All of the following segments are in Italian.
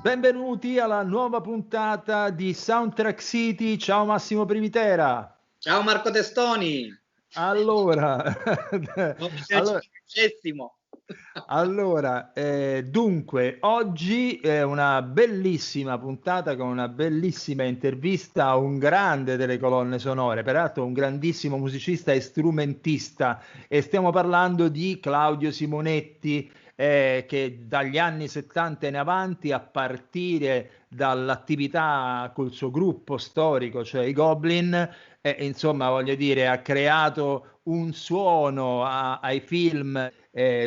Benvenuti alla nuova puntata di Soundtrack City. Ciao Massimo Privitera. Ciao Marco Testoni. Allora, Non mi se ci allora, conoscessimo. dunque, oggi è una bellissima puntata con una bellissima intervista a un grande delle colonne sonore, peraltro un grandissimo musicista e strumentista, e stiamo parlando di Claudio Simonetti, che dagli anni 70 in avanti, a partire dall'attività col suo gruppo storico, cioè i Goblin, insomma, voglio dire, ha creato un suono ai film,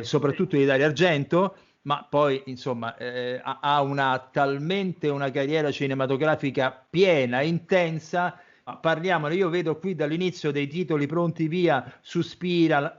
soprattutto di Dario Argento, ma poi, insomma, ha talmente una carriera cinematografica piena, intensa. Ma parliamone, io vedo qui dall'inizio dei titoli pronti via: Suspiria,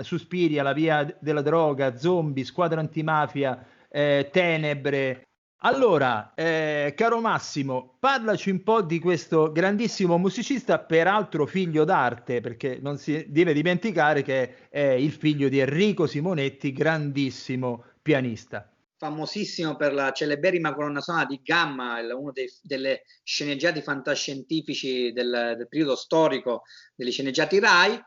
La via della droga, Zombie, Squadra antimafia, Tenebre. Allora, caro Massimo, parlaci un po' di questo grandissimo musicista, peraltro figlio d'arte, perché non si deve dimenticare che è il figlio di Enrico Simonetti, grandissimo pianista. Famosissimo per la celeberrima colonna sonora di Gamma, uno delle sceneggiati fantascientifici del periodo storico degli sceneggiati Rai.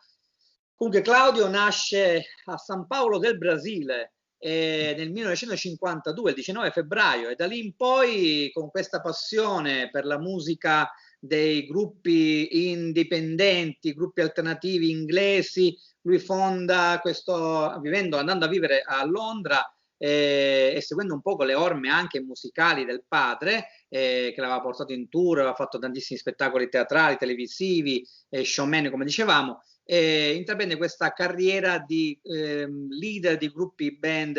Comunque Claudio nasce a San Paolo del Brasile nel 1952, il 19 febbraio, e da lì in poi, con questa passione per la musica dei gruppi indipendenti, gruppi alternativi inglesi, lui fonda andando a vivere a Londra, e seguendo un po' le orme anche musicali del padre, che l'aveva portato in tour, aveva fatto tantissimi spettacoli teatrali, televisivi, showman, come dicevamo. Intraprende questa carriera di leader di gruppi band,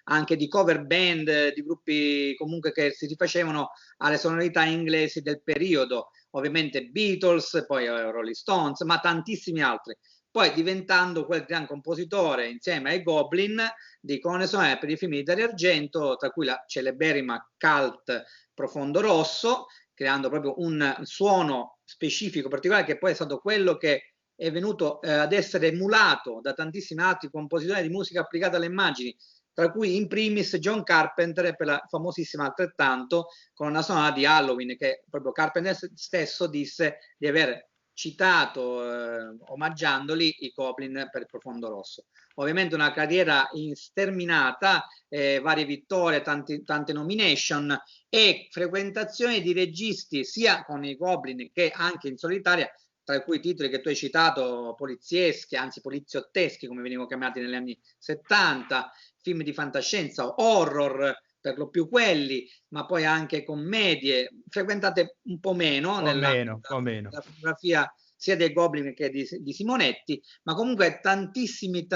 anche di cover band, di gruppi comunque che si rifacevano alle sonorità inglesi del periodo, ovviamente Beatles, poi Rolling Stones, ma tantissimi altri. Poi diventando quel gran compositore insieme ai Goblin di colonne sonore per i film di Dario Argento, tra cui la celeberrima cult Profondo Rosso, creando proprio un suono specifico, particolare, che poi è stato quello che è venuto ad essere emulato da tantissimi altri compositori di musica applicata alle immagini, tra cui in primis John Carpenter per la famosissima altrettanto colonna sonora di Halloween, che proprio Carpenter stesso disse di aver citato, omaggiandoli, i Goblin per il Profondo Rosso. Ovviamente una carriera sterminata, varie vittorie, tante nomination e frequentazioni di registi sia con i Goblin che anche in solitaria, tra cui i titoli che tu hai citato, polizieschi, anzi poliziotteschi come venivano chiamati negli anni 70, film di fantascienza, horror, per lo più quelli, ma poi anche commedie, frequentate un po' meno nella filmografia sia dei Goblin che di Simonetti, ma comunque tantissimi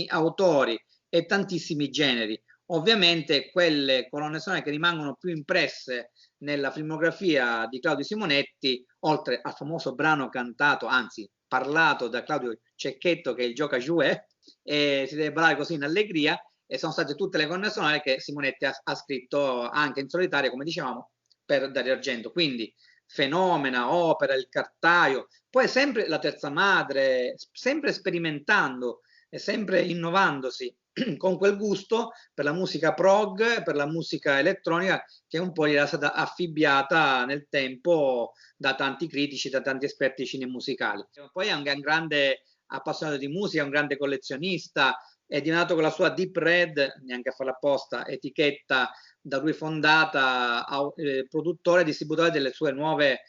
autori e tantissimi generi. Ovviamente quelle colonne sonore che rimangono più impresse nella filmografia di Claudio Simonetti, oltre al famoso brano cantato, anzi parlato da Claudio Cecchetto, che è il Gioca Jouet, si deve ballare così in allegria, e sono state tutte le colonne sonore che Simonetti ha scritto anche in solitaria, come dicevamo, per Dario Argento. Quindi Fenomena, Opera, Il Cartaio, poi sempre La Terza Madre, sempre sperimentando e sempre innovandosi con quel gusto per la musica prog, per la musica elettronica, che un po' gli era stata affibbiata nel tempo da tanti critici, da tanti esperti cinemusicali. Poi è un grande appassionato di musica, un grande collezionista, è diventato con la sua Deep Red, neanche a farla apposta, etichetta da lui fondata, produttore e distributore delle sue nuove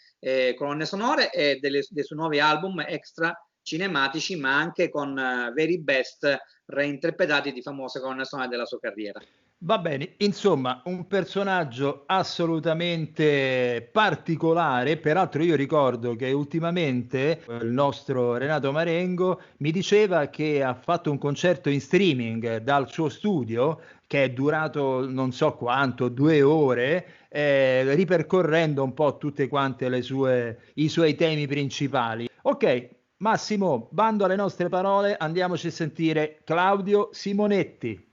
colonne sonore e dei suoi nuovi album extra cinematici, ma anche con veri best reinterpretati di famose colonne sonore della sua carriera. Va bene, insomma, un personaggio assolutamente particolare. Peraltro io ricordo che ultimamente il nostro Renato Marengo mi diceva che ha fatto un concerto in streaming dal suo studio, che è durato non so quanto, 2 ore, ripercorrendo un po' tutte quante i suoi temi principali. Ok, Massimo, bando alle nostre parole, andiamoci a sentire Claudio Simonetti.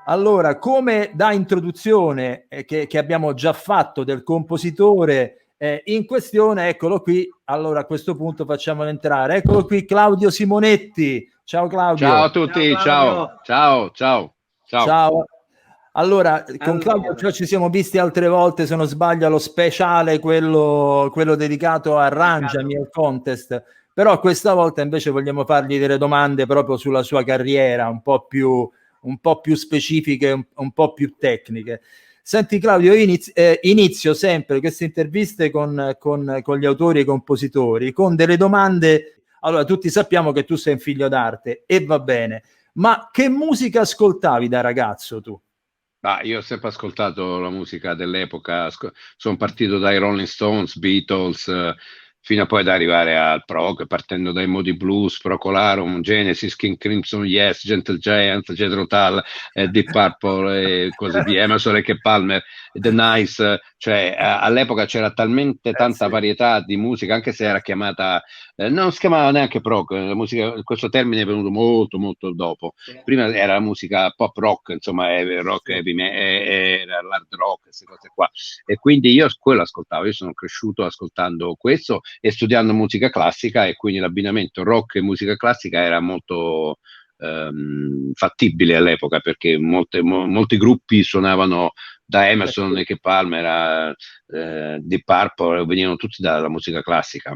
Allora, come da introduzione che abbiamo già fatto del compositore, in questione, eccolo qui. Allora a questo punto facciamolo entrare. Eccolo qui Claudio Simonetti. Ciao Claudio. Ciao a tutti, ciao. Allora, con Claudio già ci siamo visti altre volte, se non sbaglio, allo speciale, quello dedicato a Arrangiami al contest, però questa volta invece vogliamo fargli delle domande proprio sulla sua carriera, un po' più specifiche, un po' più tecniche. Senti Claudio, io inizio sempre queste interviste con gli autori e i compositori con delle domande. Allora, tutti sappiamo che tu sei un figlio d'arte e va bene, ma che musica ascoltavi da ragazzo tu? Io ho sempre ascoltato la musica dell'epoca, sono partito dai Rolling Stones, Beatles, fino a poi ad arrivare al prog, partendo dai Moody Blues, Procolarum, Genesis, King Crimson, Yes, Gentle Giant, Jethro Tull, Deep Purple e così via, Emerson, Lake Palmer, The Nice, cioè all'epoca c'era talmente tanta varietà di musica, anche se era chiamata, non si chiamava neanche prog, la musica, questo termine è venuto molto molto dopo. Prima era la musica pop rock, insomma, rock, era l'hard rock, queste cose qua, e quindi io quello ascoltavo, io sono cresciuto ascoltando questo e studiando musica classica, e quindi l'abbinamento rock e musica classica era molto fattibile all'epoca, perché molti gruppi suonavano da Emerson, Lake Palmer a Deep Purple, venivano tutti dalla musica classica.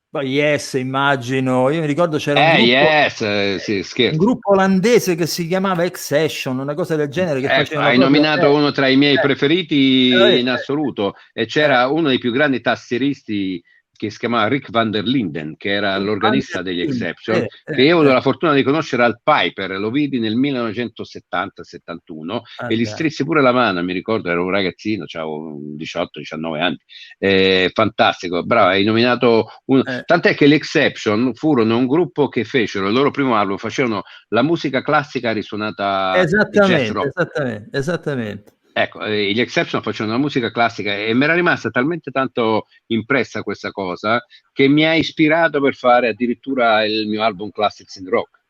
Poi Yes, immagino, io mi ricordo c'era un gruppo olandese che si chiamava Excession, una cosa del genere, che facevano hai nominato uno tra i miei preferiti in assoluto, e c'era uno dei più grandi tastieristi che si chiamava Rick van der Linden, che era l'organista degli Exception, che io ho avuto la fortuna di conoscere al Piper, lo vidi nel 1970-71 e gli strissi pure la mano, mi ricordo, ero un ragazzino, avevo 18-19 anni, fantastico, bravo, hai nominato uno. Tant'è che gli Exception furono un gruppo che fecero il loro primo album, facevano la musica classica risuonata jazz rock. Esattamente. Ecco, gli Exception facevano la musica classica e mi era rimasta talmente tanto impressa questa cosa che mi ha ispirato per fare addirittura il mio album Classics in Rock.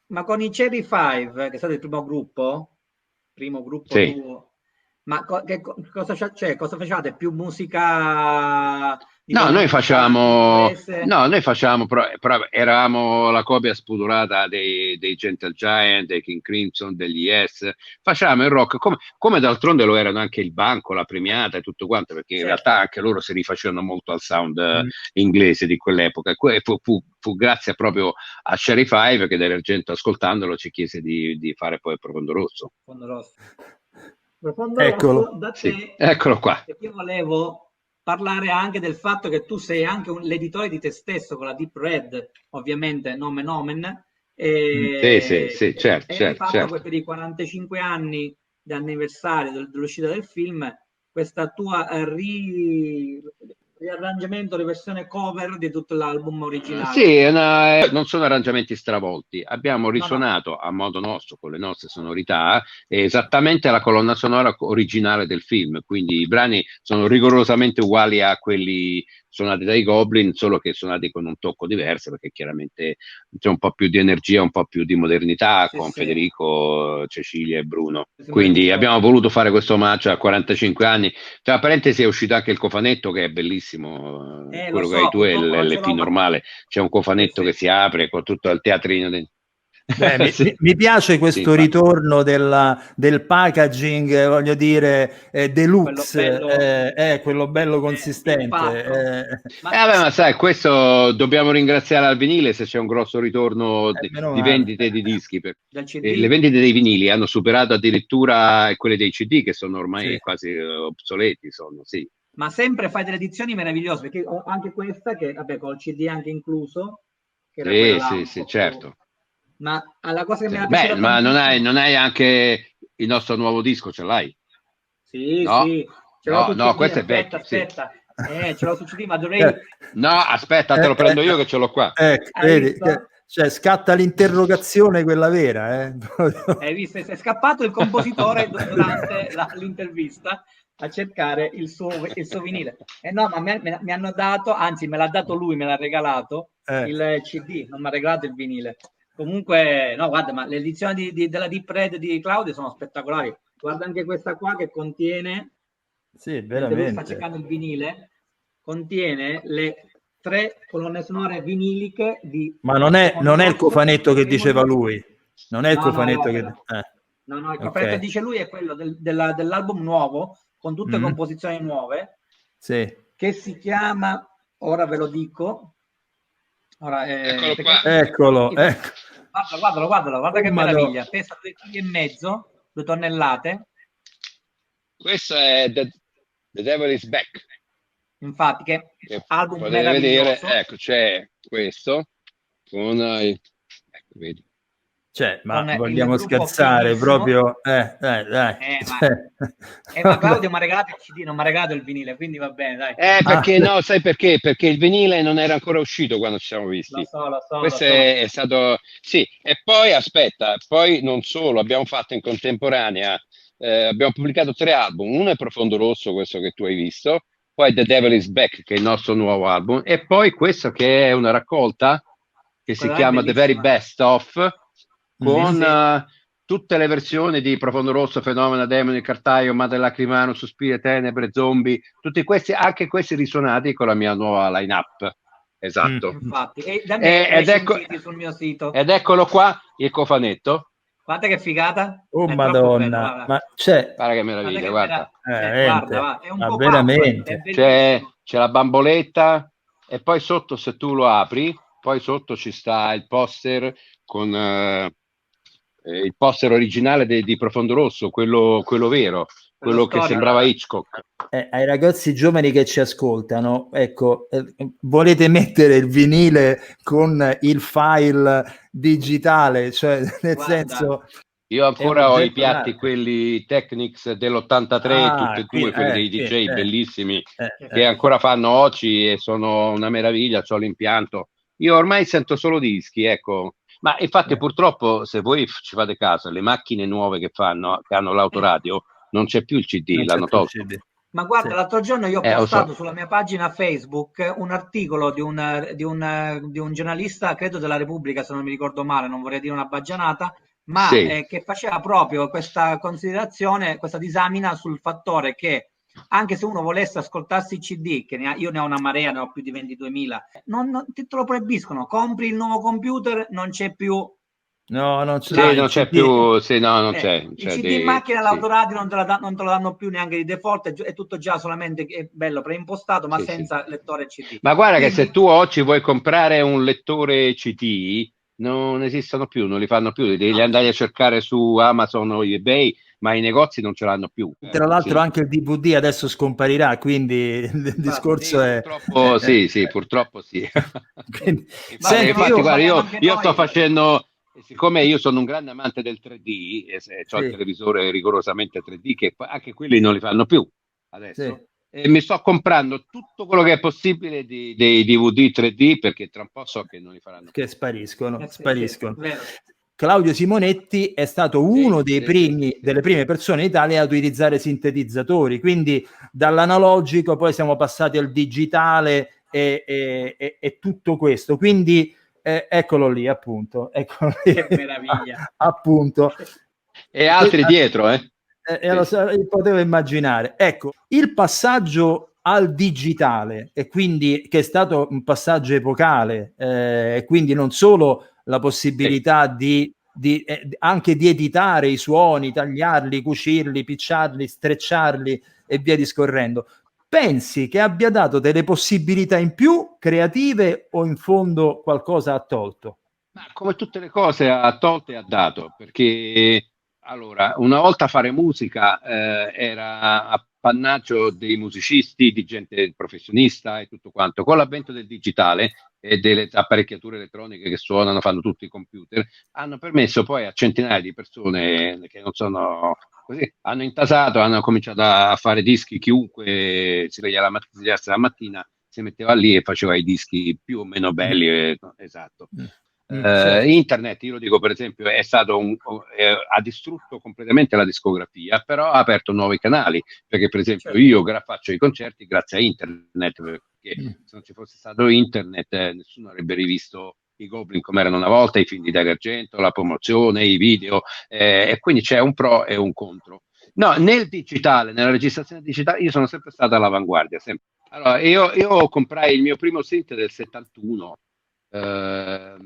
Ma con i Cherry Five, che è stato il primo gruppo sì. tuo, ma cosa facevate? Più musica? Noi facciamo, però eravamo la copia spudorata dei Gentle Giant, dei King Crimson, degli Yes. Facevamo il rock come d'altronde lo erano anche il Banco, la Premiata e tutto quanto, perché in realtà anche loro si rifacevano molto al sound inglese di quell'epoca. Fu grazie proprio a Cherry Five che dell'Argento, ascoltandolo, ci chiese di fare poi il Profondo Rosso. Eccolo. Da te, sì. Eccolo qua. Io volevo parlare anche del fatto che tu sei anche l'editore di te stesso con la Deep Red, ovviamente, nomen omen. Sì, certo. Hai fatto per i 45 anni di anniversario dell'uscita del film, questa tua riarrangiamento, riversione cover di tutto l'album originale. Sì, non sono arrangiamenti stravolti, abbiamo risuonato a modo nostro, con le nostre sonorità, esattamente la colonna sonora originale del film, quindi i brani sono rigorosamente uguali a quelli suonati dai Goblin, solo che suonati con un tocco diverso, perché chiaramente c'è un po' più di energia, un po' più di modernità con Federico, Cecilia e Bruno. Quindi abbiamo voluto fare questo omaggio a 45 anni. Tra parentesi è uscito anche il cofanetto, che è bellissimo, quello che hai tu è l'LP normale, c'è un cofanetto che si apre con tutto il teatrino dentro. Mi piace questo ritorno del packaging, voglio dire, deluxe, quello bello consistente. Ma sai, questo dobbiamo ringraziare al vinile, se c'è un grosso ritorno di vendite di dischi. Le vendite dei vinili hanno superato addirittura quelle dei CD, che sono ormai quasi obsoleti. Sì. Ma sempre fai delle edizioni meravigliose, perché ho anche questa che, vabbè, con il CD anche incluso. Che sì, certo. Ma alla cosa che mi ha piaciuto, ma non hai anche il nostro nuovo disco, ce l'hai? Sì, no? sì. No, questo è vecchio. Aspetta. Ce l'ho su CD, ma dovrei... No, aspetta, te lo prendo io che ce l'ho qua. Vedi, cioè scatta l'interrogazione, quella vera. Hai visto? È scappato il compositore durante l'intervista a cercare il suo vinile. No, ma mi hanno dato, anzi me l'ha dato lui, me l'ha regalato il CD, non mi ha regalato il vinile. Comunque, no, guarda, ma le edizioni della Deep Red di Claudio sono spettacolari. Guarda anche questa qua che contiene... Sì, veramente. Sta cercando il vinile. contiene le 3 colonne sonore viniliche di... Ma non è il cofanetto che diceva lui. Non è il cofanetto che... No, il cofanetto dice lui è quello dell'album nuovo, con tutte composizioni nuove, sì, che si chiama, ora ve lo dico, ora, eccolo. Guarda che meraviglia, pesa 2,5 kg, 2 tonnellate. Questo è The Devil is Back. Infatti, che album meraviglioso. Vedere, ecco, c'è questo con ecco, vedi. Cioè, ma vogliamo scherzare proprio? Dai. Ma Claudio mi ha regalato il CD, non mi ha regalato il vinile, quindi va bene, dai. Perché no, sai perché? Perché il vinile non era ancora uscito quando ci siamo visti. Lo so. Questo è stato... Sì, e poi aspetta, poi non solo, abbiamo fatto in contemporanea, abbiamo pubblicato 3 album, uno è Profondo Rosso, questo che tu hai visto, poi The Devil is Back, che è il nostro nuovo album, e poi questo che è una raccolta che si chiama The Very Best Of, con tutte le versioni di Profondo Rosso, Fenomena, Demoni, Cartaio, Madre Lacrimano, Sospiri, Tenebre, Zombie, tutti questi, anche questi risuonati con la mia nuova line-up. Esatto. Infatti, ed sul mio sito. Ed eccolo qua, il cofanetto. Guarda che figata. Oh Madonna, ma c'è... Guarda che meraviglia, guarda. Guarda, è un po' veramente. C'è la bamboletta e poi sotto, se tu lo apri, poi sotto ci sta il poster con il poster originale di Profondo Rosso, quello vero, quello che sembrava Hitchcock. Ai ragazzi giovani che ci ascoltano, ecco, volete mettere il vinile con il file digitale, cioè nel senso... Io ancora ho i piatti, quelli Technics dell'83, tutti e due, quelli dei DJ bellissimi, che ancora fanno oggi e sono una meraviglia, c'ho l'impianto. Io ormai sento solo dischi, ecco. Ma infatti purtroppo, se voi ci fate caso, le macchine nuove che hanno l'autoradio, non c'è più il CD, l'hanno tolto. Ma guarda, l'altro giorno io ho postato sulla mia pagina Facebook un articolo di un giornalista, credo della Repubblica, se non mi ricordo male, non vorrei dire una baggianata, ma che faceva proprio questa considerazione, questa disamina sul fattore che anche se uno volesse ascoltarsi il CD, che io ne ho una marea, ne ho più di 22.000, non te lo proibiscono, compri il nuovo computer, non c'è più... No, non c'è, non c'è più. Sì, no, non c'è. Il CD in macchina, l'autoradio non te lo danno più neanche di default, è tutto già solamente è bello preimpostato, ma senza lettore CD. Ma guarda che se tu oggi vuoi comprare un lettore CD, non esistono più, non li fanno più, devi andare a cercare su Amazon o eBay, ma i negozi non ce l'hanno più. Tra l'altro anche il DVD adesso scomparirà, quindi il discorso è... Purtroppo purtroppo sì. Quindi, infatti, guarda, io sto facendo... Siccome io sono un grande amante del 3D e ho il televisore rigorosamente 3D, che anche quelli non li fanno più adesso, e mi sto comprando tutto quello che è possibile dei DVD 3D, perché tra un po' so che non li faranno più. Che spariscono. Claudio Simonetti è stato uno delle prime persone in Italia a utilizzare sintetizzatori, quindi dall'analogico poi siamo passati al digitale e tutto questo, quindi eccolo lì, appunto. Che meraviglia. Appunto. E altri dietro, potevo immaginare. Ecco, il passaggio al digitale, e quindi che è stato un passaggio epocale, e quindi non solo la possibilità anche di editare i suoni, tagliarli, cucirli, picciarli, strecciarli e via discorrendo. Pensi che abbia dato delle possibilità in più creative o in fondo qualcosa ha tolto? Ma come tutte le cose ha tolto e ha dato, perché allora una volta fare musica era appannaggio dei musicisti, di gente professionista e tutto quanto. Con l'avvento del digitale e delle apparecchiature elettroniche che suonano, fanno tutti i computer, hanno permesso poi a centinaia di persone che non sono così, hanno intasato, hanno cominciato a fare dischi, chiunque si svegliava la mattina, si metteva lì e faceva i dischi più o meno belli, esatto. Internet, io lo dico per esempio, è stato ha distrutto completamente la discografia, però ha aperto nuovi canali, perché per esempio io faccio i concerti grazie a internet, perché se non ci fosse stato internet nessuno avrebbe rivisto i Goblin come erano una volta, i film di Dario Argento, la promozione, i video, e quindi c'è un pro e un contro. No, nel digitale, nella registrazione digitale, io sono sempre stato all'avanguardia, sempre. Allora, io comprai il mio primo synth del 71, era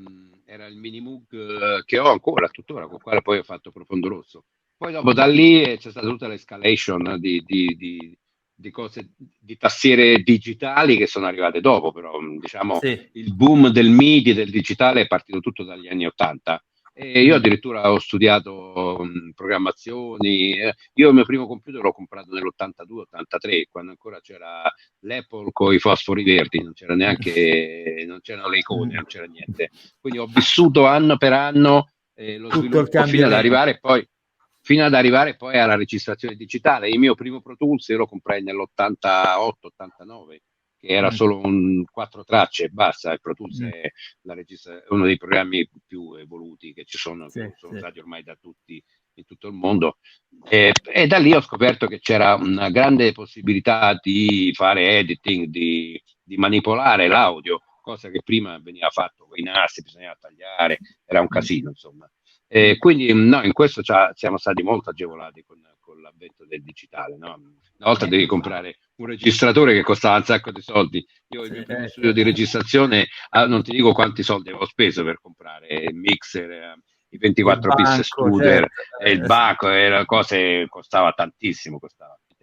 il Mini Moog che ho ancora, tuttora, con il quale poi ho fatto Profondo Rosso. Poi dopo da lì c'è stata tutta l'escalation di cose, di tastiere digitali che sono arrivate dopo, però diciamo Sì. il boom del MIDI, del digitale è partito tutto dagli anni 80. E io addirittura ho studiato programmazioni. Io il mio primo computer l'ho comprato nell'82-83, quando ancora c'era l'Apple con i fosfori verdi, non c'era neanche, non c'erano le icone, non c'era niente. Quindi ho vissuto anno per anno lo Tutto il sviluppo cambiamento. fino ad arrivare poi alla registrazione digitale. Il mio primo Pro Tools io lo comprai nell'88-89, che era solo un 4 tracce e basta. Il Pro Tools è uno dei programmi più evoluti che ci sono, Sì, che sono sì. usati ormai da tutti in tutto il mondo. E da lì ho scoperto che c'era una grande possibilità di fare editing, di manipolare l'audio, cosa che prima veniva fatto con i nastri, bisognava tagliare, era un casino, insomma. Quindi no, in questo siamo stati molto agevolati con l'avvento del digitale. No? Una volta devi comprare un registratore che costava un sacco di soldi. Io il mio primo studio di registrazione, non ti dico quanti soldi avevo speso per comprare il mixer, i Il 24 piste banco, Studer, certo. il banco, le cose costava tantissimo.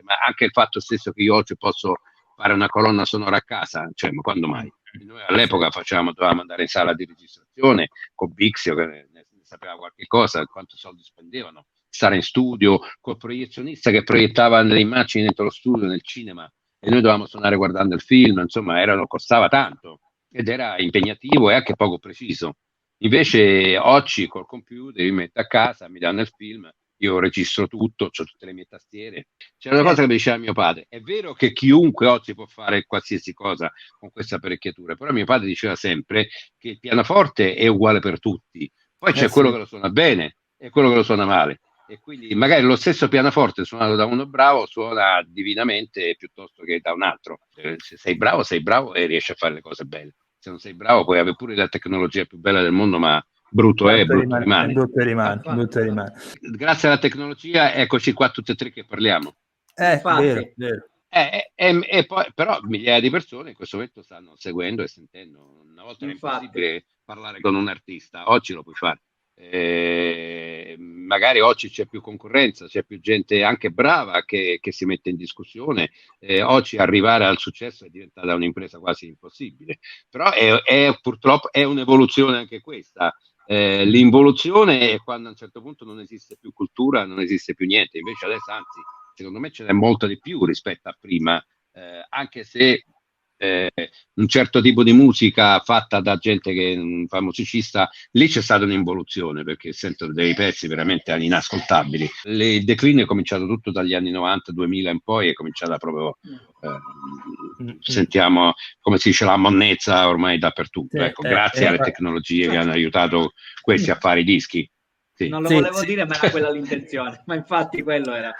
Ma anche il fatto stesso che io oggi posso fare una colonna sonora a casa, cioè, ma quando mai? Noi all'epoca dovevamo andare in sala di registrazione con Bixio, che ne sapeva qualche cosa, quanto soldi spendevano, stare in studio col proiezionista che proiettava le immagini dentro lo studio, nel cinema, e noi dovevamo suonare guardando il film, insomma, costava tanto ed era impegnativo e anche poco preciso. Invece oggi col computer mi metto a casa, mi danno il film, io registro tutto, ho tutte le mie tastiere. C'era una cosa che mi diceva mio padre: è vero che chiunque oggi può fare qualsiasi cosa con queste apparecchiature, però mio padre diceva sempre che il pianoforte è uguale per tutti, poi c'è quello Sì. che lo suona bene e quello che lo suona male, e quindi magari lo stesso pianoforte suonato da uno bravo suona divinamente piuttosto che da un altro. Se sei bravo e riesci a fare le cose belle. Se non sei bravo puoi avere pure la tecnologia più bella del mondo, ma brutto è, brutto rimane. Brutto rimane, brutto rimane. Grazie alla tecnologia, eccoci qua tutti e tre che parliamo. Vero, Infatti, vero. E poi, però migliaia di persone in questo momento stanno seguendo e sentendo. Una volta era infatti. impossibile parlare con un artista, oggi lo puoi fare. Magari oggi c'è più concorrenza, c'è più gente anche brava che si mette in discussione. Oggi arrivare al successo è diventata un'impresa quasi impossibile, però purtroppo è un'evoluzione anche questa. L'involuzione è quando a un certo punto non esiste più cultura, non esiste più niente. Invece adesso, anzi, secondo me ce n'è molto di più rispetto a prima, anche se un certo tipo di musica fatta da gente che fa musicista, lì c'è stata un'involuzione, perché sento dei pezzi veramente inascoltabili. Il declino è cominciato tutto dagli anni 90, 2000 in poi, è cominciata proprio, sentiamo, come si dice, la monnezza ormai dappertutto. Ecco, grazie alle tecnologie che hanno aiutato questi a fare i dischi. Sì. Non lo volevo dire, ma era quella l'intenzione. Ma infatti quello era.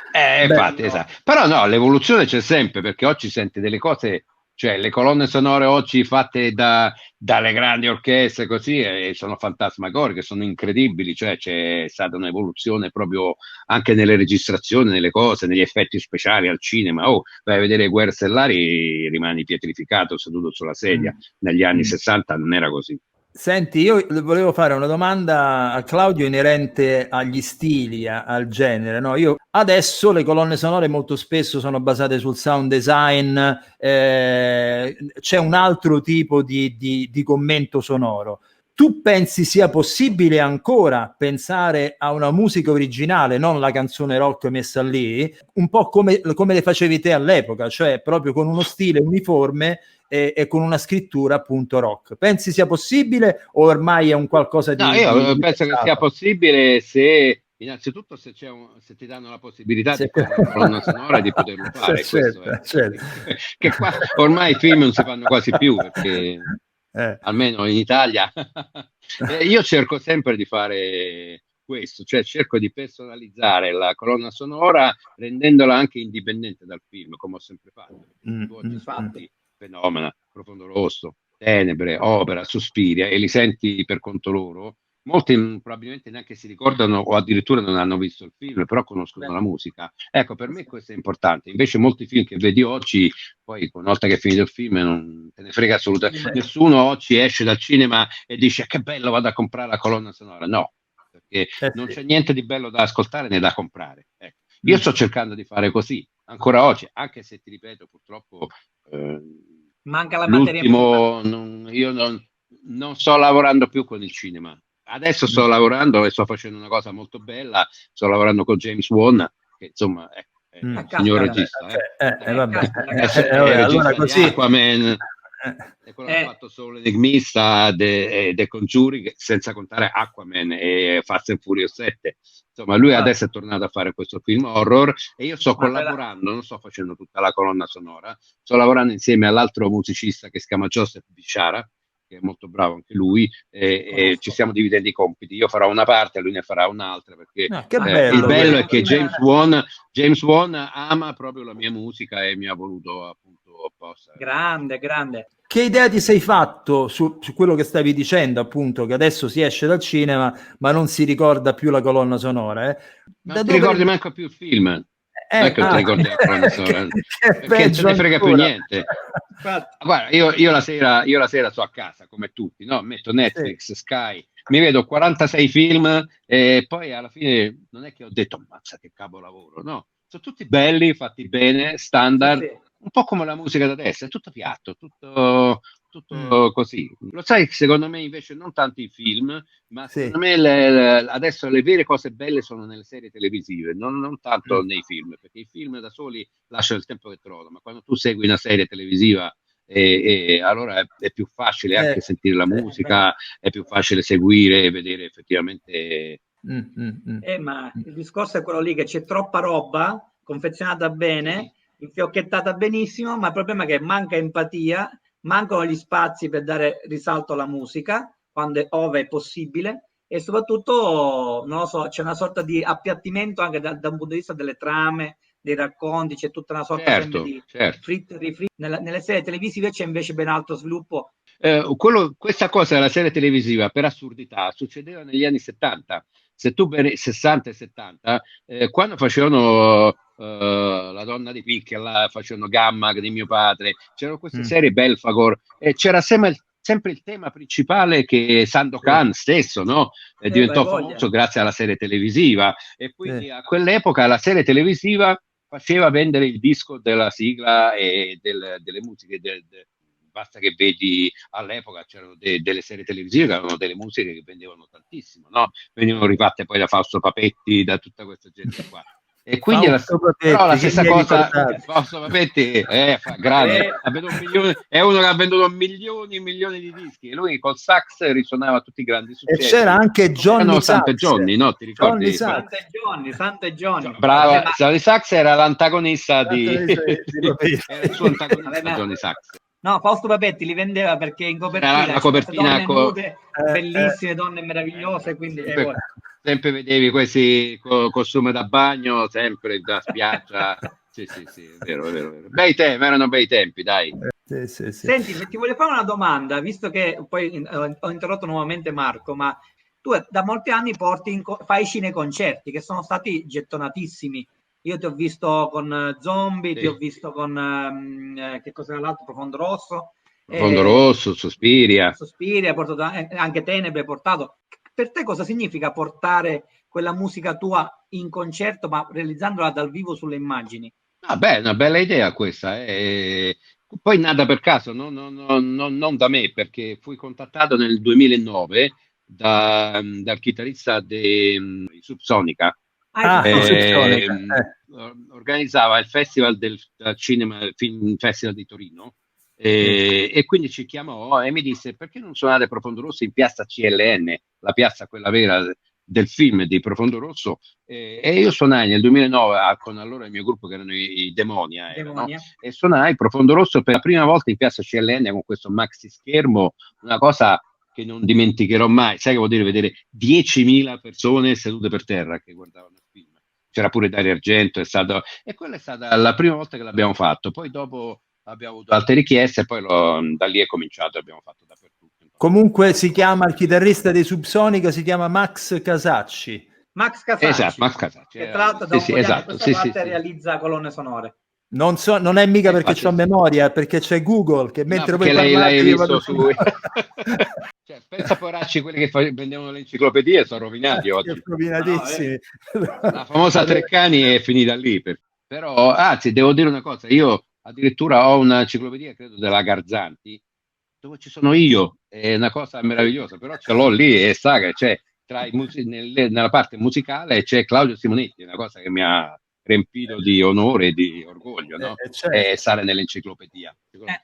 Infatti, esatto. Però no, l'evoluzione c'è sempre, perché oggi senti delle cose, cioè le colonne sonore oggi fatte dalle grandi orchestre così, sono fantasmagoriche, sono incredibili, cioè c'è stata un'evoluzione proprio anche nelle registrazioni, nelle cose, negli effetti speciali al cinema. Vai a vedere Guerre Stellari, rimani pietrificato seduto sulla sedia. Negli anni 60 non era così. Senti, io volevo fare una domanda a Claudio inerente agli stili, al genere, no? Io adesso le colonne sonore molto spesso sono basate sul sound design, c'è un altro tipo di commento sonoro. Tu pensi sia possibile ancora pensare a una musica originale, non la canzone rock messa lì, un po' come le facevi te all'epoca, cioè proprio con uno stile uniforme e con una scrittura appunto rock? Pensi sia possibile o ormai è un qualcosa No, io penso che sia possibile se, innanzitutto, se ti danno la possibilità di fare una colonna sonora e di poterlo fare. Certo, Questo è. certo. Che qua ormai i film non si fanno quasi più, perché almeno in Italia io cerco sempre di fare questo, cioè cerco di personalizzare la colonna sonora rendendola anche indipendente dal film, come ho sempre fatto. Infatti, Fenomena, Profondo Rosso, Tenebre, Opera, Suspiria, e li senti per conto loro, molti probabilmente neanche si ricordano o addirittura non hanno visto il film, però conoscono la musica. Ecco, per me questo è importante. Invece molti film che vedi oggi, poi una volta che è finito il film non te ne frega assolutamente. Nessuno oggi esce dal cinema e dice che bello, vado a comprare la colonna sonora. No, perché non c'è niente di bello da ascoltare né da comprare. Ecco. Io sto cercando di fare così, ancora oggi, anche se ti ripeto, purtroppo manca la materia prima. Io non sto lavorando più con il cinema. Adesso sto lavorando e sto facendo una cosa molto bella, sto lavorando con James Wan, che insomma è un signor regista. Allora così... Aquaman, e quello che ha fatto solo l'enigmista The Conjuring, senza contare Aquaman e Fast and Furious 7. Insomma, lui adesso è tornato a fare questo film horror e io sto collaborando, non sto facendo tutta la colonna sonora, sto lavorando insieme all'altro musicista che si chiama Joseph Bishara, che è molto bravo anche lui, e ci stiamo dividendo i compiti. Io farò una parte, lui ne farà un'altra, perché il bello è che James Wan ama proprio la mia musica e mi ha voluto appunto apposta. Grande. Che idea ti sei fatto su quello che stavi dicendo, appunto, che adesso si esce dal cinema ma non si ricorda più la colonna sonora? Non ti ricordi manco più il film? Non è che ti ricordi la colonna sonora, perché non te ne frega più niente. Guarda, io la sera sto a casa come tutti, no? Metto Netflix, Sky, mi vedo 46 film e poi alla fine non è che ho detto ammazza che capolavoro, no? Sono tutti belli, fatti bene, standard, un po' come la musica da adesso, è tutto piatto, tutto così. Lo sai, secondo me invece non tanto i film, ma secondo me adesso le vere cose belle sono nelle serie televisive, non tanto nei film, perché i film da soli lasciano il tempo che trovano, ma quando tu segui una serie televisiva allora è più facile anche sentire la musica, è più facile seguire e vedere effettivamente. Ma il discorso è quello lì, che c'è troppa roba confezionata bene, infiocchettata benissimo, ma il problema è che manca empatia, mancano gli spazi per dare risalto alla musica ove è possibile, e soprattutto non lo so, c'è una sorta di appiattimento anche da un punto di vista delle trame, dei racconti, c'è tutta una sorta sempre di frit e rifrit. Nelle serie televisive c'è invece ben altro sviluppo. Questa cosa della serie televisiva, per assurdità, succedeva negli anni 70. Se tu 60 e 70, quando facevano La donna di Picchia, facevano Gamma di mio padre, c'erano queste serie Belfagor e c'era sempre il tema principale che Sandokan stesso, no? Diventò famoso grazie alla serie televisiva, e quindi a quell'epoca la serie televisiva faceva vendere il disco della sigla e delle musiche basta che vedi all'epoca c'erano delle serie televisive che avevano delle musiche che vendevano tantissimo, no? Venivano rifatte poi da Fausto Papetti, da tutta questa gente qua. E quindi però la stessa cosa, Fausto Papetti grande, è uno che ha venduto milioni e milioni di dischi, e lui col sax risuonava tutti i grandi successi. E c'era anche Johnny Sante Johnny, no? Ti ricordi? Sante Johnny. Brava, Johnny Sax era l'antagonista era il suo antagonista, Johnny Sax. No, Fausto Papetti li vendeva perché in copertina la copertina donne nude, bellissime donne meravigliose, quindi sempre vedevi questi costumi da bagno, sempre da spiaggia. Sì, è vero. Erano bei tempi, dai. Sì. Senti, ti voglio fare una domanda, visto che poi ho interrotto nuovamente Marco, ma tu da molti anni fai cineconcerti che sono stati gettonatissimi. Io ti ho visto con Zombie, ti ho visto con che cos'era l'altro, Profondo Rosso. Suspiria. Suspiria, portato, anche Tenebre hai portato. Per te cosa significa portare quella musica tua in concerto, ma realizzandola dal vivo sulle immagini? È una bella idea questa. Poi nata per caso, non da me, perché fui contattato nel 2009 dal chitarrista di Subsonica. Organizzava il festival del cinema, Film Festival di Torino, e quindi ci chiamò e mi disse: perché non suonate Profondo Rosso in piazza CLN, la piazza quella vera del film di Profondo Rosso, e io suonai nel 2009 con allora il mio gruppo, che erano i Demonia. E suonai Profondo Rosso per la prima volta in piazza CLN con questo maxi schermo, una cosa che non dimenticherò mai. Sai che vuol dire vedere 10.000 persone sedute per terra che guardavano il film? C'era pure Dario Argento, e quella è stata la prima volta che l'abbiamo fatto. Poi dopo abbiamo avuto altre richieste e poi da lì è cominciato, abbiamo fatto dappertutto. Comunque si chiama, il chitarrista dei Subsonica si chiama Max Casacci. Max Casacci. Esatto, Max Casacci. Che tra l'altro da un po' di anni a questa parte realizza colonne sonore. Non è mica perché c'ho memoria, perché c'è Google che mentre voi parlate l'hai io visto vado su... cioè, pensa poracci quelli che vendevano le enciclopedie sono rovinati oggi. Rovinatissimi. La famosa Treccani è finita lì. Però, anzi, devo dire una cosa, io addirittura ho un'enciclopedia, credo, della Garzanti, dove ci sono io, è una cosa meravigliosa, però ce l'ho lì e sa che c'è nella parte musicale c'è Claudio Simonetti, una cosa che mi ha riempito di onore e di orgoglio, no? Certo. E stare nell'enciclopedia.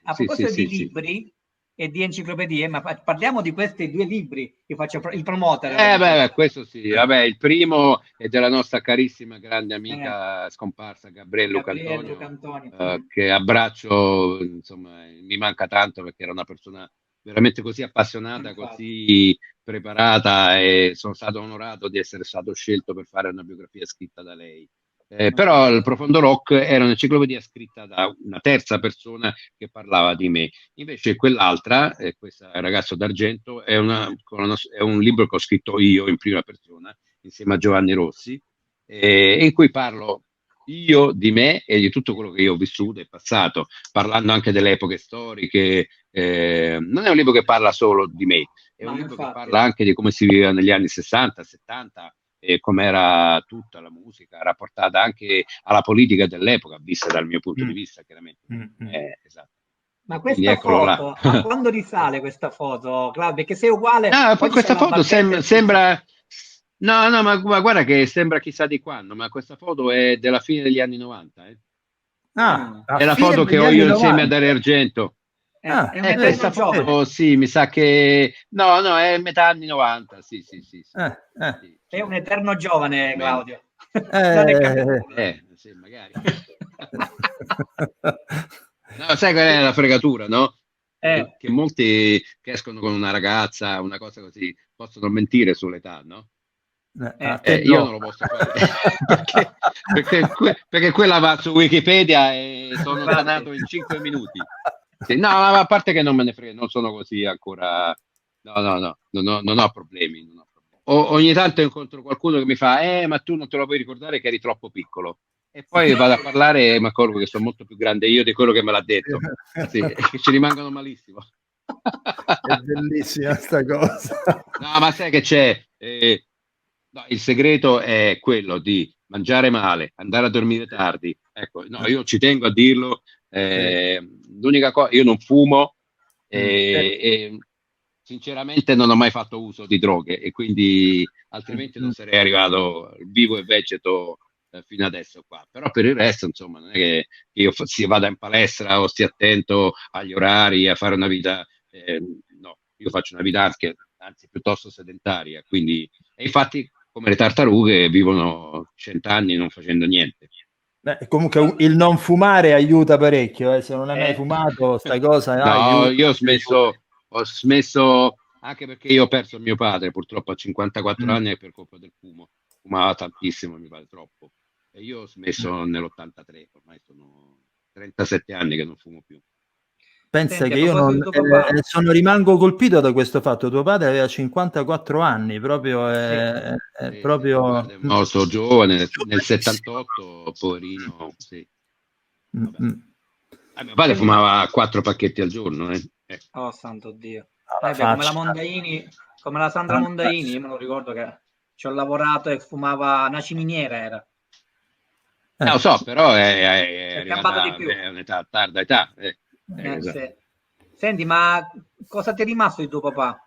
A proposito di libri e di enciclopedie, ma parliamo di questi 2 libri che faccio il promoter. Questo sì, vabbè, il primo è della nostra carissima grande amica scomparsa Gabriele Luca Antonio, che abbraccio, insomma, mi manca tanto perché era una persona veramente così appassionata, così preparata, e sono stato onorato di essere stato scelto per fare una biografia scritta da lei. Però il Profondo Rock era un'enciclopedia scritta da una terza persona che parlava di me. Invece quell'altra, questa Ragazzo d'Argento, è un libro che ho scritto io in prima persona insieme a Giovanni Rossi, in cui parlo io di me e di tutto quello che io ho vissuto e passato, parlando anche delle epoche storiche. Non è un libro che parla solo di me, è un libro che parla anche di come si viveva negli anni 60, 70, e com'era tutta la musica rapportata anche alla politica dell'epoca, vista dal mio punto di vista, chiaramente. Esatto. Ma questa foto, a quando risale questa foto, Claudio? Perché sei uguale. Poi questa foto sembra... No, ma guarda che sembra chissà di quando, ma questa foto è della fine degli anni 90. È la foto che ho io insieme a Dario Argento. Questa foto, sì, mi sa che... No, è metà anni 90, sì. È un eterno giovane, Claudio. Sì, magari. No, sai qual è la fregatura, no? Che molti che escono con una ragazza, una cosa così, possono mentire sull'età, no? Io non lo posso fare perché quella va su Wikipedia e sono sanato in 5 minuti. Sì, no, ma a parte che non me ne frega, non sono così ancora. No, non ho problemi. Ogni tanto incontro qualcuno che mi fa, ma tu non te lo puoi ricordare che eri troppo piccolo. E poi vado a parlare e mi accorgo che sono molto più grande io di quello che me l'ha detto. Sì, e che ci rimangono malissimo. È bellissima sta cosa. No, ma sai che c'è? No, il segreto è quello di mangiare male, andare a dormire tardi. Ecco, no, io ci tengo a dirlo. L'unica cosa, io non fumo e sinceramente non ho mai fatto uso di droghe, e quindi altrimenti non sarei arrivato vivo e vegeto fino adesso qua. Però per il resto, insomma, non è che io si vada in palestra o stia attento agli orari, a fare una vita. No, io faccio una vita anzi piuttosto sedentaria, quindi, e infatti come le tartarughe vivono 100 anni non facendo niente. Comunque il non fumare aiuta parecchio, se non hai mai fumato sta cosa. No, io ho smesso anche perché io ho perso mio padre purtroppo a 54 anni per colpa del fumo. Fumava tantissimo mio padre, troppo, e io ho smesso nell'83, ormai sono 37 anni che non fumo più. Pensa. Senti, che io rimango colpito da questo fatto. Tuo padre aveva 54 anni, proprio proprio è morto giovane nel 78, poverino. Sì. Mio padre fumava 4 pacchetti al giorno. Oh santo Dio. Come la Mondaini, come la Sandra Mondaini, io me lo ricordo che ci ho lavorato e fumava una ciminiera, era. Lo so, però è arrivata di più. È un'età, tarda età. Esatto. Sì. Senti, ma cosa ti è rimasto di tuo papà?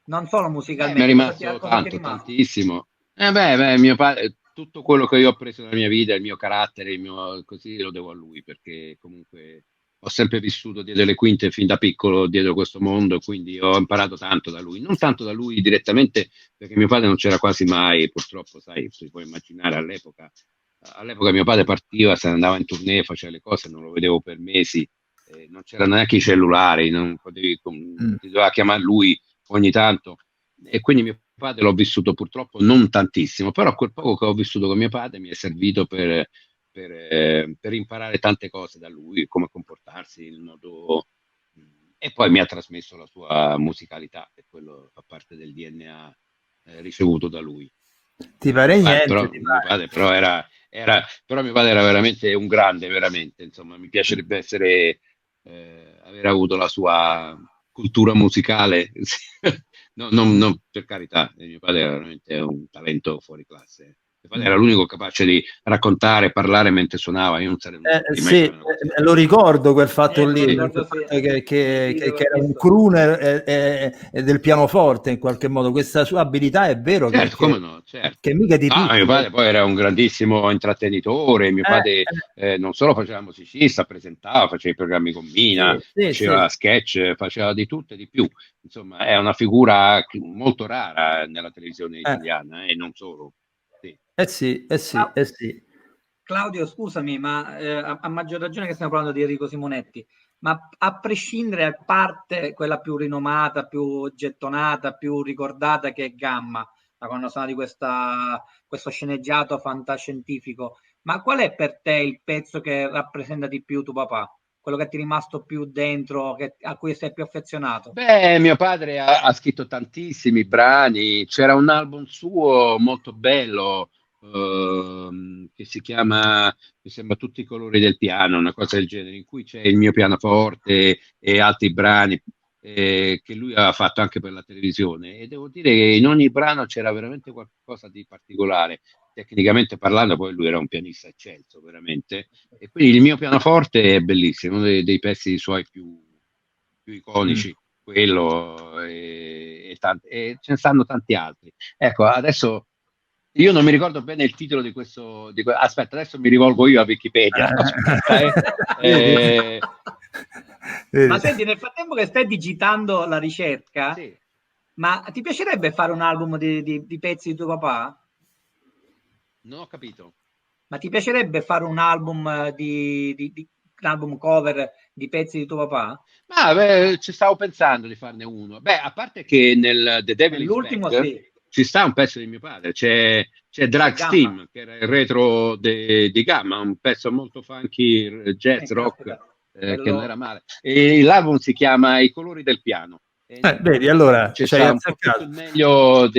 Non solo musicalmente. Mi è rimasto tantissimo. Mio padre, tutto quello che io ho preso nella mia vita, il mio carattere, così lo devo a lui, perché comunque ho sempre vissuto dietro le quinte fin da piccolo, dietro questo mondo, quindi ho imparato tanto da lui. Non tanto da lui direttamente, perché mio padre non c'era quasi mai, purtroppo, sai, si può immaginare all'epoca. All'epoca mio padre partiva, se ne andava in tournée, faceva le cose, non lo vedevo per mesi, non c'erano neanche i cellulari, non potevi, ti doveva chiamare lui ogni tanto, e quindi mio padre l'ho vissuto purtroppo non tantissimo, però quel poco che ho vissuto con mio padre mi è servito per imparare tante cose da lui, come comportarsi in modo e poi mi ha trasmesso la sua musicalità, e quello fa parte del DNA ricevuto da lui. Ti pare niente? Però mio padre però però mio padre era veramente un grande, veramente, insomma, mi piacerebbe aver avuto la sua cultura musicale. Non per carità, mio padre era veramente un talento fuori classe. Mio padre era l'unico capace di raccontare, parlare mentre suonava. Io non sarei mai Sì, fare una cosa così. lo ricordo quel fatto lì, ricordo, quel fatto sì. che era un Visto. crooner del pianoforte in qualche modo. Questa sua abilità è vero Certo, come no, certo. che mica di tutti. Mio padre poi era un grandissimo intrattenitore. Mio padre non solo faceva musicista, presentava, faceva i programmi con Mina, faceva sketch, faceva di tutto e di più. Insomma, è una figura molto rara nella televisione italiana e non solo. Sì. Sì. Claudio, scusami, ma a maggior ragione che stiamo parlando di Enrico Simonetti, ma a prescindere, a parte quella più rinomata, più gettonata, più ricordata che è Gamma, la colonna sonora di questo sceneggiato fantascientifico, ma qual è per te il pezzo che rappresenta di più tuo papà? Quello che ti è rimasto più dentro, a cui sei più affezionato? Beh, mio padre ha scritto tantissimi brani, c'era un album suo molto bello che si chiama, mi sembra, Tutti i colori del piano, una cosa del genere, in cui c'è il mio pianoforte e altri brani che lui aveva fatto anche per la televisione, e devo dire che in ogni brano c'era veramente qualcosa di particolare. Tecnicamente parlando, poi lui era un pianista eccelso, veramente, e quindi il mio pianoforte è bellissimo, uno dei pezzi suoi più iconici, quello e ce ne stanno tanti altri. Ecco, adesso io non mi ricordo bene il titolo di questo. Aspetta, adesso mi rivolgo io a Wikipedia. Aspetta, Ma senti, nel frattempo che stai digitando la ricerca, sì. ma ti piacerebbe fare un album di pezzi di tuo papà? Non ho capito. Ma ti piacerebbe fare un album un album cover di pezzi di tuo papà? Ci stavo pensando di farne uno. Beh, a parte che nel The Devil is L'ultimo Back sì. ci sta un pezzo di mio padre, c'è Drag Steam, che era il retro di Gamma, un pezzo molto funky, jazz, rock, che non era male. E l'album si chiama I colori del piano. Vedi, allora c'è un po' tutto il meglio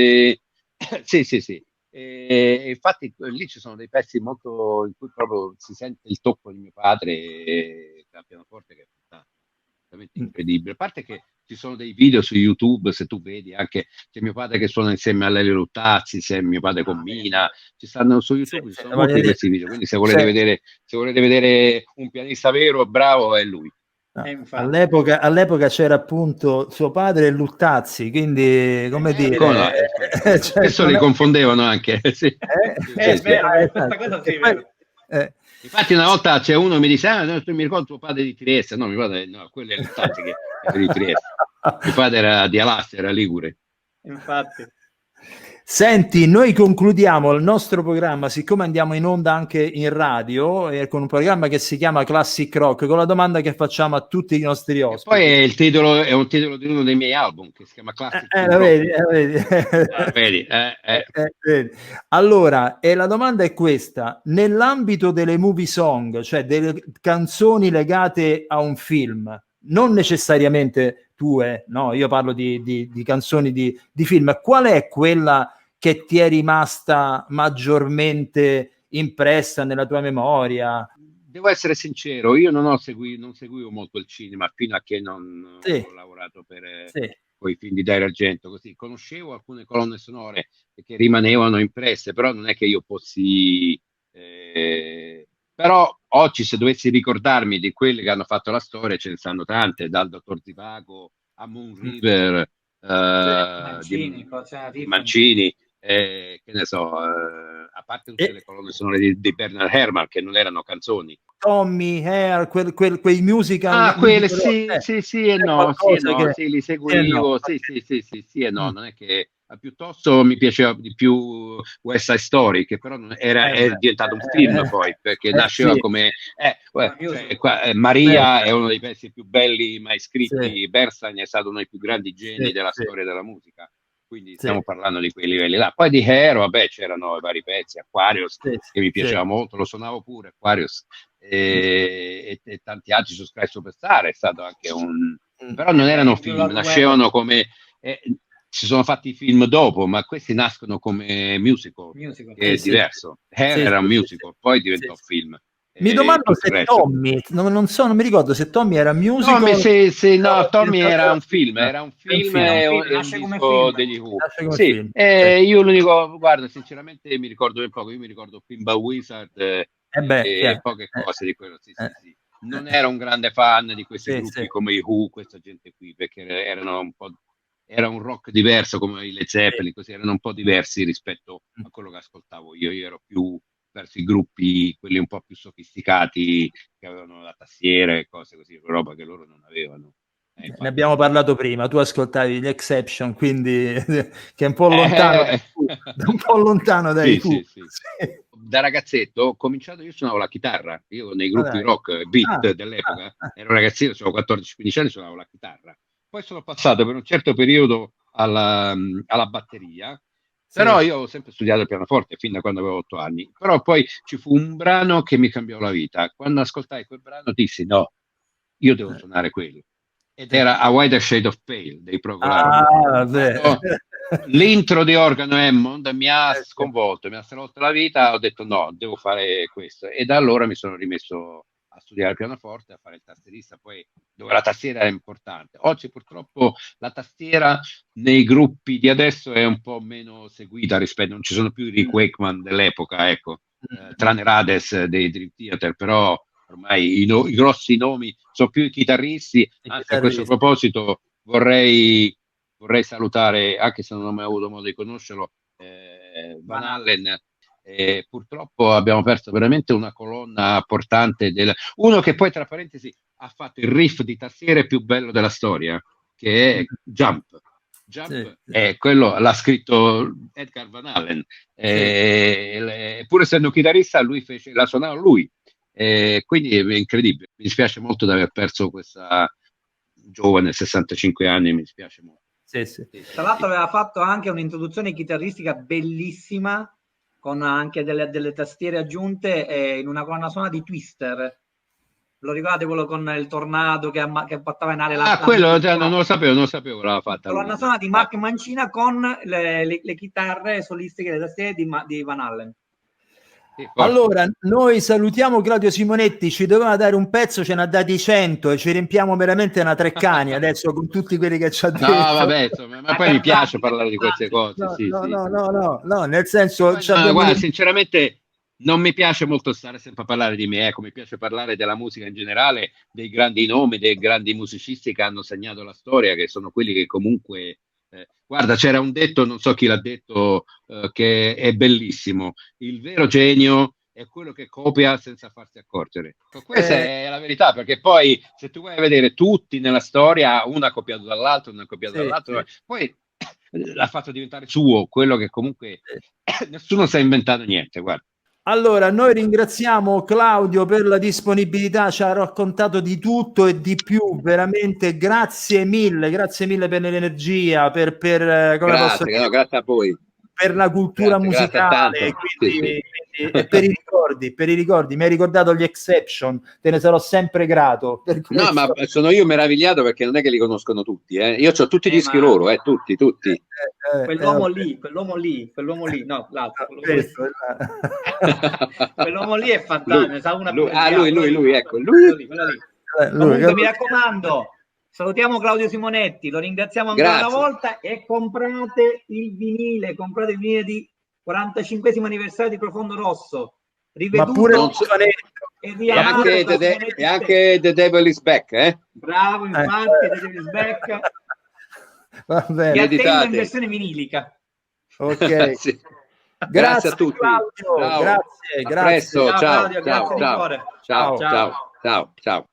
sì. E infatti lì ci sono dei pezzi molto in cui proprio si sente il tocco di mio padre al pianoforte, che è veramente incredibile. A parte che ci sono dei video su YouTube, se tu vedi, anche c'è mio padre che suona insieme a Lelio Luttazzi, c'è mio padre con Mina, ci stanno su YouTube, ci sono molti di questi video, quindi se volete vedere un pianista vero e bravo, è lui. All'epoca c'era appunto suo padre e Luttazzi, quindi come dire, spesso li confondevano anche. Sì. È vero, questa cosa sì, è vero. Infatti una volta c'è uno che mi dice: mi ricordo tuo padre di Trieste. No, mio padre no, quello è Luttazzi che era di Trieste. Mio padre era di Alassia, era ligure. Infatti. Senti, noi concludiamo il nostro programma, siccome andiamo in onda anche in radio, con un programma che si chiama Classic Rock, con la domanda che facciamo a tutti i nostri ospiti. E poi è un titolo di uno dei miei album che si chiama Classic Rock. Vedi. Allora, la domanda è questa: nell'ambito delle movie song, cioè delle canzoni legate a un film, non necessariamente tue, no? Io parlo di canzoni di film, qual è quella che ti è rimasta maggiormente impressa nella tua memoria? Devo essere sincero, io non seguivo molto il cinema fino a che non ho lavorato con i film di Dario Argento, così conoscevo alcune colonne sonore che rimanevano impresse, però non è che io fossi però oggi, se dovessi ricordarmi di quelle che hanno fatto la storia, ce ne stanno tante, dal Dottor Zivago a Moon River, di Mancini, che ne so, a parte tutte le colonne sonore di Bernard Herrmann, che non erano canzoni. Tommy, Hair, quei musical. Quelle sì e no, li seguivo, sì e no, non è che piuttosto mi piaceva di più West Side Story, che però è diventato un film poi, perché nasceva come Maria è uno dei pezzi più belli mai scritti, Bernstein è stato uno dei più grandi geni della storia della musica, quindi stiamo parlando di quei livelli là. Poi di Hair, c'erano i vari pezzi, Aquarius, che mi piaceva molto, lo suonavo pure, Aquarius, e tanti altri. Su Sky Superstar è stato anche però non erano film, nascevano come si sono fatti i film dopo, ma questi nascono come musical, che è diverso. Hair era un musical, poi diventò film. Mi domando se Tommy, non mi ricordo se Tommy era musical. No, Tommy era un film, e un disco degli Who. Sì, io l'unico, guarda, sinceramente mi ricordo ben poco, io mi ricordo Pinball Wizard e poche cose di quello, sì. Non ero un grande fan di questi gruppi come i Who, questa gente qui, perché erano un po', era un rock diverso come i Led Zeppelin, così erano un po' diversi rispetto a quello che ascoltavo io ero più verso i gruppi, quelli un po' più sofisticati, che avevano la tastiera e cose così, roba che loro non avevano. Ne abbiamo parlato prima, tu ascoltavi gli Exception, quindi che è un po' lontano, un po' lontano dai sì. Da ragazzetto ho cominciato, io suonavo la chitarra, io nei gruppi rock beat dell'epoca, ero ragazzino, avevo 14-15 anni, suonavo la chitarra. Poi sono passato per un certo periodo alla batteria, però io ho sempre studiato il pianoforte fin da quando avevo 8 anni, però poi ci fu un brano che mi cambiò la vita. Quando ascoltai quel brano dissi no, io devo suonare quello. Ed era A Wider Shade of Pale dei Procol. L'intro di organo Hammond mi ha sconvolto, mi ha stravolto la vita, ho detto no, devo fare questo. E da allora mi sono rimesso a studiare il pianoforte, a fare il tastierista, poi dove la tastiera è importante. Oggi purtroppo la tastiera nei gruppi di adesso è un po' meno seguita rispetto, non ci sono più i Rick Wakeman dell'epoca, ecco, tranne Rades dei Dream Theater, però ormai i grossi nomi sono più i chitarristi. Anzi, a questo proposito vorrei salutare, anche se non ho mai avuto modo di conoscerlo, Van Allen. Purtroppo abbiamo perso veramente una colonna portante, uno che poi tra parentesi ha fatto il riff di tastiere più bello della storia, che è Jump è quello, l'ha scritto Edgar Van Allen, pur essendo chitarrista la suonava lui, quindi è incredibile. Mi dispiace molto di aver perso questa giovane, 65 anni, mi dispiace molto. Tra l'altro aveva fatto anche un'introduzione chitarristica bellissima, con anche delle tastiere aggiunte, in una colonna sonora di Twister. Lo ricordate quello con il tornado che portava in aria quello non lo sapevo l'aveva fatta. Colonna sonora di Mark Mancina con le chitarre solistiche delle tastiere di Van Allen. Allora, noi salutiamo Claudio Simonetti, ci doveva dare un pezzo, ce n'ha dati 100 e ci riempiamo veramente una Treccani adesso con tutti quelli che ci ha detto. No, vabbè, insomma, ma poi mi piace parlare di queste cose. No, nel senso... guarda, sinceramente non mi piace molto stare sempre a parlare di me, mi piace parlare della musica in generale, dei grandi nomi, dei grandi musicisti che hanno segnato la storia, che sono quelli che comunque... guarda, c'era un detto, non so chi l'ha detto, che è bellissimo: il vero genio è quello che copia senza farsi accorgere. Questa è la verità, perché poi se tu vai a vedere tutti nella storia, uno ha copiato dall'altro, poi l'ha fatto diventare suo, quello che comunque nessuno si è inventato niente, guarda. Allora, noi ringraziamo Claudio per la disponibilità, ci ha raccontato di tutto e di più, veramente grazie mille per l'energia, grazie a voi. Per la cultura musicale, quindi, e per i ricordi, mi hai ricordato gli Exception, te ne sarò sempre grato. No, ma sono io meravigliato, perché non è che li conoscono tutti, Io ho tutti i dischi loro, tutti. Quell'uomo lì, no, l'altro. Quell'uomo lì è fantastico. Lui, ecco. Comunque, mi raccomando, salutiamo Claudio Simonetti, lo ringraziamo ancora una volta, e comprate il vinile di 45esimo anniversario di Profondo Rosso, riveduto, ma pure e anche The Devil is Back, bravo, infatti, The Devil is Back. Va bene. Vi attendo in versione vinilica. Ok. Sì. Grazie a tutti. Claudio. Ciao. Grazie. A presto. Ciao, ciao, Claudio, ciao, grazie di cuore. Ciao.